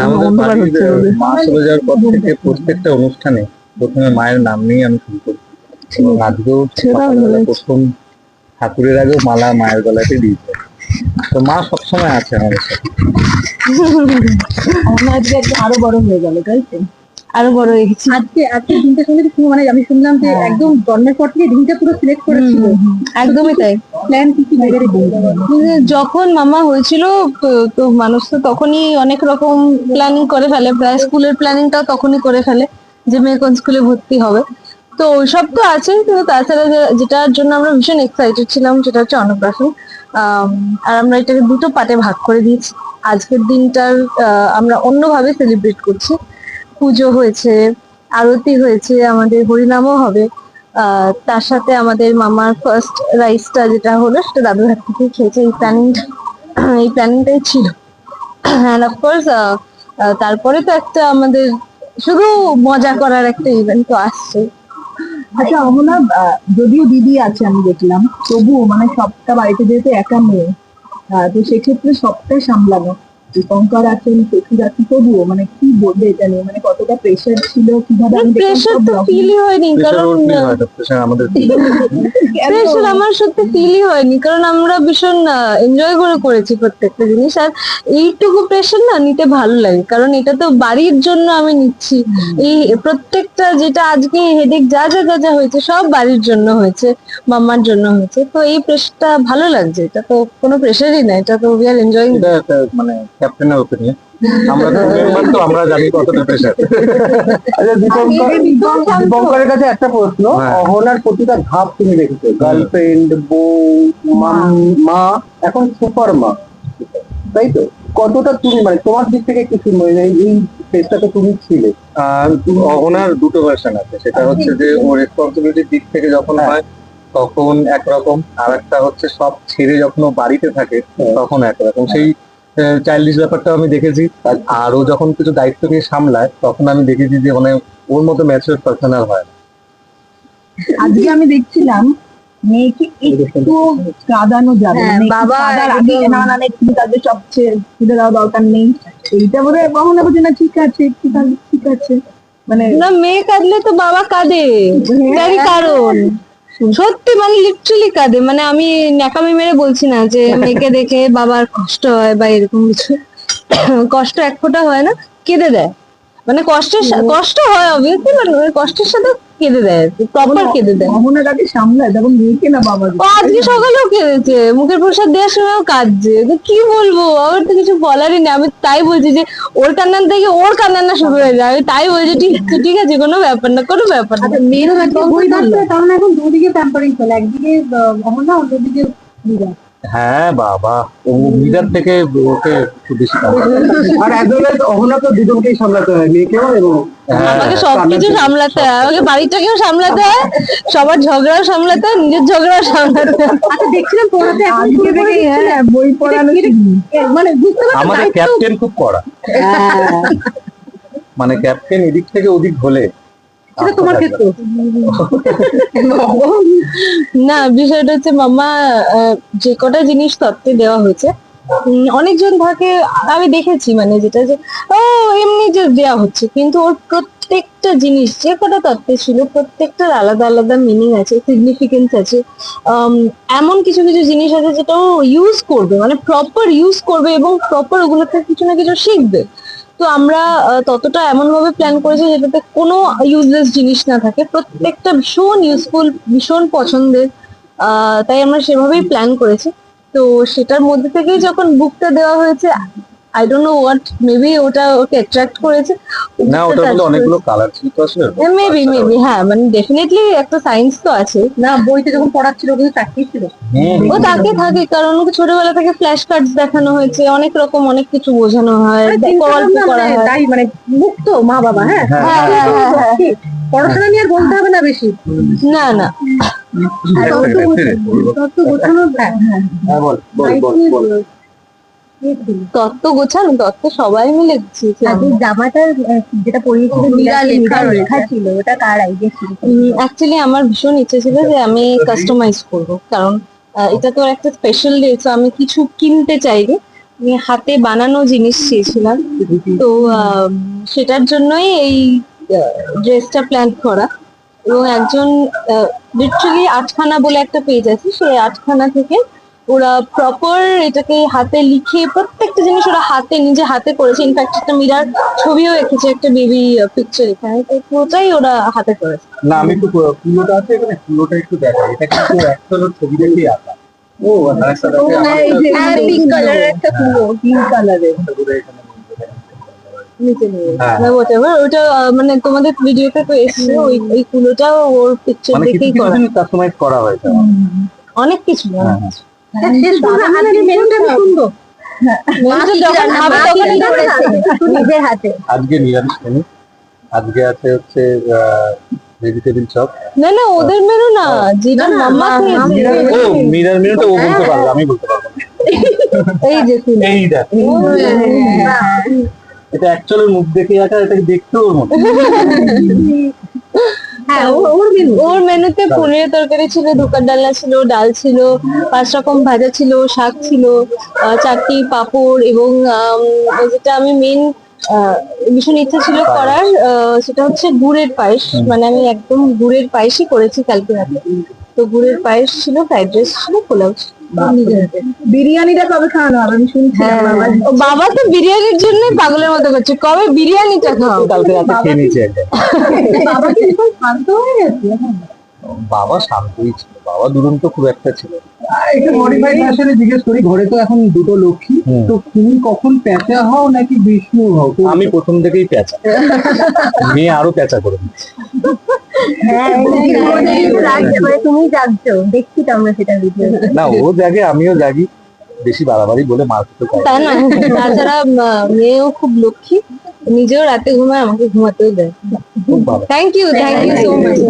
আমাদের বাড়ির মা চলে যাওয়ার পর থেকে প্রত্যেকটা অনুষ্ঠানে প্রথমে মায়ের নাম নিয়ে আমি শুরু করি। এবং আজকেও সকালবেলা প্রথম ঠাকুরের আগেও মালা মায়ের গলাতে দিয়েছে। তো মা সবসময় আছে আমাদের সাথে। আজকে আরো বড় হয়ে গেল, তাই তো? আরো বড় হয়ে গেছি। আজকে দিনটা শুনে মানে আমি শুনলাম যে একদম জন্মের পর থেকে দিনটা পুরো সিলেক্ট করেছিল। একদমই তাই। প্ল্যান কিছু ভেবে যখন মামা হয়েছিল তো মানুষ তো তখনই অনেক রকম প্ল্যানিং করে ফেলে, প্রায় স্কুলের প্ল্যানিংটাও তখনই করে ফেলে যে মেয়ে কোন স্কুলে ভর্তি হবে। তো ওইসব তো আছে, কিন্তু তাছাড়া যেটার জন্য আমরা ভীষণ এক্সাইটেড ছিলাম সেটা হচ্ছে অন্নপ্রাশন। আর আমরা এটাকে দুটো পার্টে ভাগ করে দিয়েছি। আজকের দিনটার আমরা অন্যভাবে সেলিব্রেট করছি। পুজো হয়েছে, আরতি হয়েছে, আমাদের হরিনামও হবে। তার সাথে আমাদের মামার ফার্স্ট রাইসটা যেটা হলো সেটা দাদুর হাত থেকে খেয়েছে। এই প্ল্যানিংটাই ছিল। অ্যান্ড অফকোর্স তারপরে তো একটা আমাদের শুধু মজা করার একটা ইভেন্ট তো আসছে। আচ্ছা অমনা, যদিও দিদি আছে আমি দেখলাম, তবুও মানে সবটা বাড়িতে যেহেতু একা মেয়ে, তো সেক্ষেত্রে সবটাই সামলানো। দীপঙ্কর আছেন, শ্বশুর আছেন, তবুও মানে কি বলবে এটা নিয়ে, মানে কতটা প্রেশার ছিল, কিভাবে? প্রেশার তো ফিলই হয়নি, কারণ প্রেশার আমার সত্যি ফিলই হয়নি, কারণ আমরা ভীষণ এনজয় করে করেছি প্রত্যেকটা জিনিস। আর এইটুকু প্রেশার না নিতে ভালো লাগে, কারণ এটা তো বাড়ির জন্য আমি নিচ্ছি। এই প্রত্যেকটা যেটা আজকে হেডেক যা যা যা যা হয়েছে সব বাড়ির জন্য হয়েছে, মাম্মার জন্য হয়েছে। তো এই প্রেশারটা ভালো লাগছে, এটা তো কোনো প্রেশারই না, এটা তো উই আর এনজয়িং। মানে ক্যাপ্টেনের ওপিনিয়ন, আমরা মেম্বার তো আমরা জানি কতটা প্রেশার। আচ্ছা দীপঙ্করের কাছে একটা প্রশ্ন, অহনার প্রতিটা ধাপ তুমি দেখেছো, গার্লফ্রেন্ড, বউ, মা, এখন সুপার মা, তাই তো? কতটা তুমি মানে তোমার দিক থেকে কিছু মানে এই ফেজটাতে তুমি ছিলে? অহনার দুটো ভার্সন আছে, সেটা হচ্ছে যে ওর রেসপন্সিবিলিটির দিক থেকে যখন হয় তখন একরকম, আর একটা হচ্ছে সব ছেড়ে যখন ও বাড়িতে থাকে তখন একরকম। সেই চাইল্ডিশ ব্যাপারটা আমি দেখেছি। আর ও যখন কিছু দায়িত্ব নিয়ে সামলায় তখন আমি দেখেছি যে মানে ওর মতো ম্যাচিউর পার্সোনাল হয়। আজকে আমি দেখছিলাম মেয়েকে একটু কাঁদানো যাবে, বাবা আগে না না একটু তাদের সবচেয়ে তুলে দেওয়া দরকার নেই, এইটা বোধ হয় কখনো বলছে না ঠিক আছে একটু ঠিক আছে, মানে না মেয়ে কাঁদলে তো বাবা কাঁদে, তারই কারণ সত্যি মানে লিটারালি কাঁদে। মানে আমি ন্যাকামি মেরে বলছি না যে মেয়েকে দেখে বাবার কষ্ট হয় বা এরকম কিছু। কষ্ট এক ফোঁটা হয় না, কেঁদে দেয়। মানে কষ্ট হয় অবভিয়াসলি, মানে কষ্টের সাথে কেঁদে দেয়, প্রপার কেঁদে দেয়। অমনের আগে সামলায় তখন মেয়েকে না বাবা। ও আজকে সকালেও কেঁদেছে, মুখের প্রসাদ দেওয়ার সময়ও কাঁদছে। তো কি বলবো, আমার তো কিছু বলারই নেই। আমি তাই বলছি যে ওর কান্নান থেকে ওর কান্নান্না শুরু হয়ে যায়। আমি তাই বলছি ঠিক আছে, কোনো ব্যাপার না, কোনো ব্যাপার না। মেয়েরও বই ধরছে, তাহলে এখন দুদিকে প্যাম্পারিং চলে, একদিকে অমনা, অন্যদিকে দিদা। হ্যাঁ বাবা, ও মিরার থেকে ওকে একটু বেশি আর একজনে অহনা তো দুজনকেই সামলাতে হয়, মেয়েকেও এবং আমাকে সবকিছু সামলাতে হয়, আমাকে বাড়িটাকেও সামলাতে হয়, সবার ঝগড়াও সামলাতে হয়, নিজের ঝগড়াও সামলাতে হয়। আচ্ছা দেখছিলাম পড়াতে আজকে থেকে বই পড়ানো মানে বুঝতে পারছি আমাদের ক্যাপ্টেন খুব কড়া। মানে ক্যাপ্টেন এদিক থেকে ওদিক হলে সেটা তোমার ক্ষেত্রে না, বিষয়টা হচ্ছে মামা যে কটা জিনিস তত্ত্বে দেওয়া হয়েছে, অনেকজন থাকে আমি দেখেছি মানে যেটা যে ও এমনি যে দেওয়া হচ্ছে, কিন্তু ওর প্রত্যেকটা জিনিস যে কটা তত্ত্বে ছিল প্রত্যেকটার আলাদা আলাদা মিনিং আছে, সিগনিফিকেন্স আছে। এমন কিছু কিছু জিনিস আছে যেটা ও ইউজ করবে, মানে প্রপার ইউজ করবে এবং প্রপার ওগুলো থেকে কিছু না কিছু শিখবে। তো আমরা ততটা এমন ভাবে প্ল্যান করেছি যেটাতে কোনো ইউজলেস জিনিস না থাকে, প্রত্যেকটা ভীষণ ইউজফুল, ভীষণ পছন্দের। তাই আমরা সেভাবেই প্ল্যান করেছি। তো সেটার মধ্যে থেকেই যখন বুকটা দেওয়া হয়েছে, I don't know what, maybe ওটা ওকে অ্যাট্রাক্ট করেছে। না, ওটার মধ্যে অনেকগুলো কালার ছিল তো আসলে। মেবি হ্যাঁ, মানে ডেফিনেটলি একটা সায়েন্স তো আছে না, বইতে যখন পড়াচ্ছিল কিন্তু চাকরি ছিল, ও তাকে থাকে, কারণ ওকে ছোটবেলা থেকে ফ্ল্যাশ কার্ডস দেখানো হয়েছে, অনেক রকম অনেক কিছু বোঝানো হয়, গল্প করা হয়। তাই মানে মুক্ত মা বাবা। হ্যাঁ হ্যাঁ, পড়াশোনা নিয়ে আর বলতে হবে না বেশি। না না, তত্ত্ব গোছানো, তত্ত্ব সবাই মিলে গুছিয়েছি। জামাটার যেটা পরিয়েছিল লেখা ছিল, ওটা কার আইডিয়া ছিল? অ্যাকচুয়ালি আমার ভীষণ ইচ্ছে ছিল যে আমি কাস্টমাইজ করব, কারণ এটা তো একটা স্পেশাল ডে, তো আমি কিছু কিনতে চাইনি। আমি হাতে বানানো জিনিস চেয়েছিলাম, তো সেটার জন্যই এই ড্রেসটা প্ল্যান করা। এবং একজন লিটারালি আটখানা বলে একটা পেজ আছে, সেই আটখানা থেকে ওরা প্রপার এটাকে হাতে লিখে প্রত্যেকটা জিনিস ওরা নিজে হাতে করেছে। ইনফ্যাক্ট একটা মিরার ছবিও এঁকেছে, একটা বেবি পিকচার এখানে, তো পুরোটাই ওরা হাতে করেছে। না আমি একটু কুলোটা আছে এখানে, কুলোটা একটু দেখাই। এটা কিন্তু অ্যাকচুয়ালি ছবি দেখেই আঁকা। ও আচ্ছা। পিঙ্ক কালারের একটা পুরো পিঙ্ক কালারের নিচে নিয়ে হ্যাঁ। whatever, ওটা মানে তোমাদের ভিডিওতে তো এসছে, ওই কুলোটাও ওর পিকচার মানে কিছু দেখেই কিছু করা। জিনিস কাস্টমাইজ করা হয়েছে। অনেক কিছু হ্যাঁ, হ্যাঁ। মেনুটা যখন হবে তখনই করেছে নিজের হাতে। আজকে নিরামিষ মেনু, আজকে আছে হচ্ছে ভেজিটেবল চপ। না না, ওদের মেনু না, যেটা মাম্মা খেয়েছে। ও মিরার মেনুটা ও বলতে পারবে, আমি বলতে পারবো না। এই যে এই দেখ, এটা অ্যাকচুয়ালি মুখ দেখে আঁকা, এটা দেখতে ওর মতো। হ্যাঁ, ওর মেনুতে পনিরের তরকারি ছিল, ধোকার ডালনা ছিল, ডাল ছিল, 5 রকম ভাজা ছিল, শাক ছিল, চাটনি, পাঁপড়, এবং যেটা আমি মেন ভীষণ ইচ্ছা ছিল করার, সেটা হচ্ছে গুড়ের পায়েস। মানে আমি একদম গুড়ের পায়েসই করেছি কালকে রাতে। তো গুড়ের পায়েস ছিল, ফ্রাইড রাইস ছিল, পোলাও ছিল। বিরিয়ানিটা কবে খাওয়ানো হবে আমি শুনছি। ও বাবা তো বিরিয়ানির জন্য পাগলের মতো করছে, কবে বিরিয়ানিটা খাও। কালকে রাতে খেয়ে নিয়েছি একদম। বাবা কি এরকম শান্ত হয়ে গেছে এখন? বাবা শান্তই ছিল, বাবা দুরন্ত খুব একটা ছিল। একটু মডিফাইড ভার্সনে জিজ্ঞেস করি, ঘরে তো এখন দুটো লক্ষ্মী, হুম। তো তুমি কখন প্যাঁচা হও নাকি বিষ্ণু হও? আমি প্রথম থেকেই পেঁচা, মেয়ে আরো পেঁচা করে দিচ্ছে। তুমি জাগছো, দেখছি তো আমরা সেটা ভিডিও। না ও জাগে আমিও জাগি, বেশি বাড়াবাড়ি বলে মার খেতে চাই। তা না, তাছাড়া মেয়েও খুব লক্ষ্মী, নিজেও রাতে ঘুমায়, আমাকে ঘুমাতেও দেয়। খুব ভালো। Thank you so much.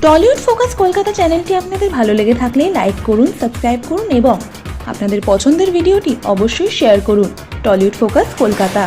Tollywood focus Kolkata চ্যানেলটি আপনাদের ভালো লেগে থাকলে লাইক করুন, সাবস্ক্রাইব করুন এবং আপনাদের পছন্দের ভিডিওটি অবশ্যই শেয়ার করুন। Tollywood focus Kolkata.